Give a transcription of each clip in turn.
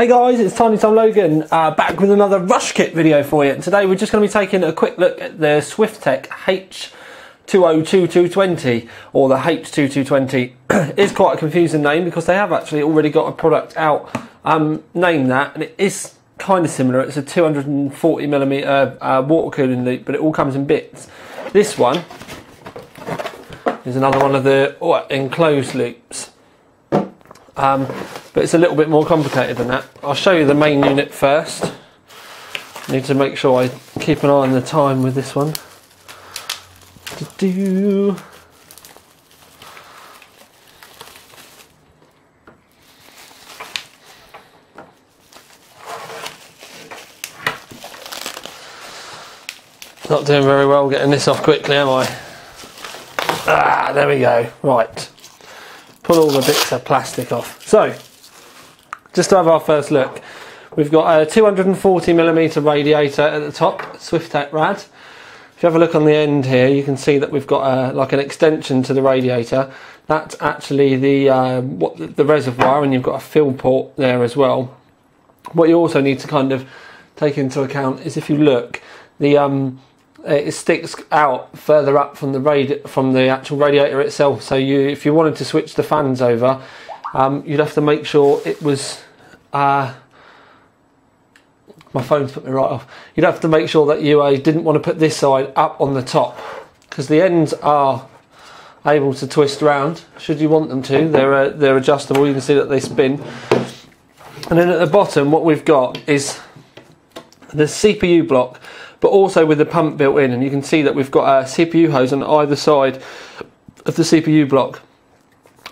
Hey guys, it's Tiny Tom Logan, back with another RushKit video for you. Today we're just going to be taking a quick look at the Swiftech H220, or the H220. It's quite a confusing name because they have actually already got a product out named that, and it is kind of similar. It's a 240mm water cooling loop, but it all comes in bits. This one is another one of the enclosed loops. But it's a little bit more complicated than that. I'll show you the main unit first. I need to make sure I keep an eye on the time with this one. Not doing very well getting this off quickly, am I? Ah, there we go. Right. Pull all the bits of plastic off. So, just to have our first look, we've got a 240mm radiator at the top, Swiftech rad. If you have a look on the end here, you can see that we've got like an extension to the radiator. That's actually the reservoir, and you've got a fill port there as well. What you also need to kind of take into account is, if you look, it sticks out further up from the actual radiator itself. So if you wanted to switch the fans over, you'd have to make sure it was. My phone's put me right off. You'd have to make sure that you didn't want to put this side up on the top, because the ends are able to twist around should you want them to. They're adjustable. You can see that they spin. And then at the bottom, what we've got is the CPU block, but also with the pump built in, and you can see that we've got a CPU hose on either side of the CPU block.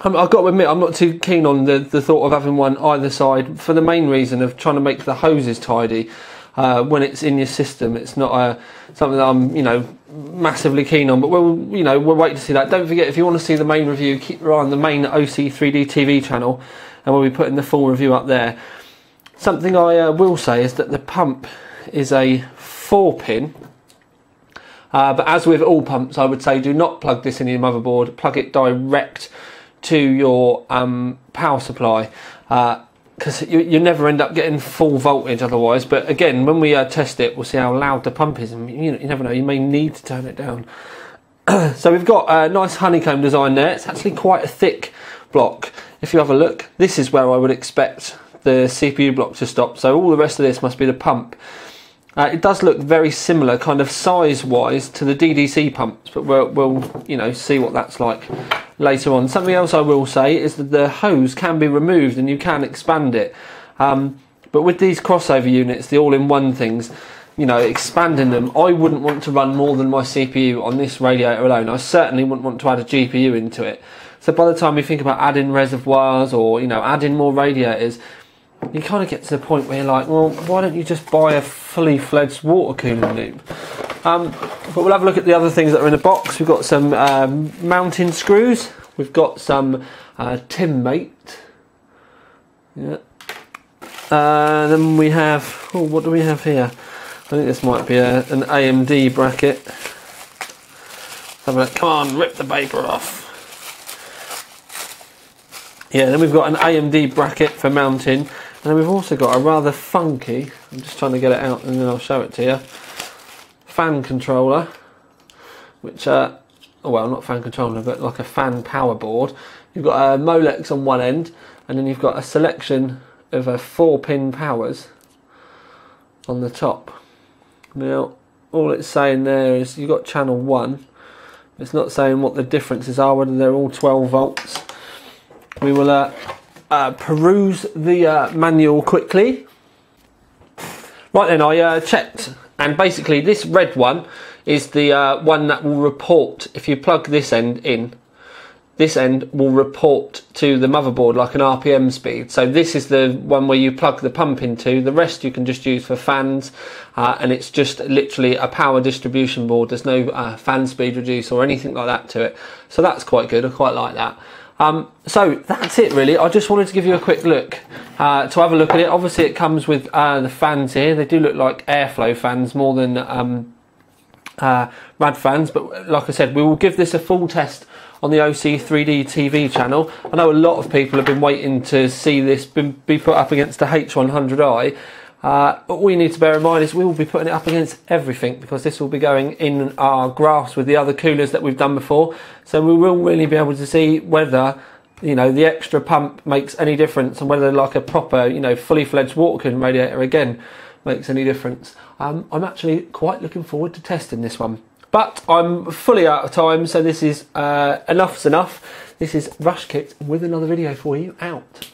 I've got to admit, I'm not too keen on the thought of having one either side, for the main reason of trying to make the hoses tidy when it's in your system. It's not something that I'm, massively keen on, but we'll wait to see that. Don't forget, if you want to see the main review, keep your eye on the main OC 3D TV channel, and we'll be putting the full review up there. Something I will say is that the pump is a 4-pin, but as with all pumps, I would say do not plug this in your motherboard. Plug it direct to your power supply, because you never end up getting full voltage otherwise. But again, when we test it, we'll see how loud the pump is, and you never know, you may need to turn it down. So we've got a nice honeycomb design there. It's actually quite a thick block. If you have a look, this is where I would expect the CPU block to stop, so all the rest of this must be the pump. It does look very similar, kind of size-wise, to the DDC pumps, but we'll see what that's like later on. Something else I will say is that the hose can be removed and you can expand it. But with these crossover units, the all-in-one things, expanding them, I wouldn't want to run more than my CPU on this radiator alone. I certainly wouldn't want to add a GPU into it. So by the time you think about adding reservoirs or adding more radiators, you kind of get to the point where you're like, well, why don't you just buy a fully fledged water cooling loop? But we'll have a look at the other things that are in the box. We've got some mounting screws. We've got some tin mate. Yeah. Then we have, what do we have here? I think this might be an AMD bracket. Have a look. Come on, rip the paper off. Yeah, then we've got an AMD bracket for mounting. And then we've also got a rather funky, I'm just trying to get it out and then I'll show it to you, fan controller, which, well, not fan controller, but like a fan power board. You've got a Molex on one end, and then you've got a selection of 4-pin powers on the top. Now, all it's saying there is you've got channel 1. It's not saying what the differences are, whether they're all 12 volts. We will peruse the manual quickly. Right then, I checked, and basically this red one is the one that will report, if you plug this end in, this end will report to the motherboard like an RPM speed. So this is the one where you plug the pump into. The rest you can just use for fans, and it's just literally a power distribution board. There's no fan speed reduce or anything like that to it. So that's quite good, I quite like that. So that's it really. I just wanted to give you a quick look to have a look at it. Obviously it comes with the fans here. They do look like airflow fans more than Rad fans, but like I said, we will give this a full test on the OC 3D TV channel. I know a lot of people have been waiting to see this be put up against the H100i. But all you need to bear in mind is we will be putting it up against everything, because this will be going in our graphs with the other coolers that we've done before. So we will really be able to see whether, you know, the extra pump makes any difference, and whether like a proper, you know, fully fledged water cooling radiator again makes any difference. I'm actually quite looking forward to testing this one. But I'm fully out of time, so this is enough's enough. This is RushKit with another video for you out.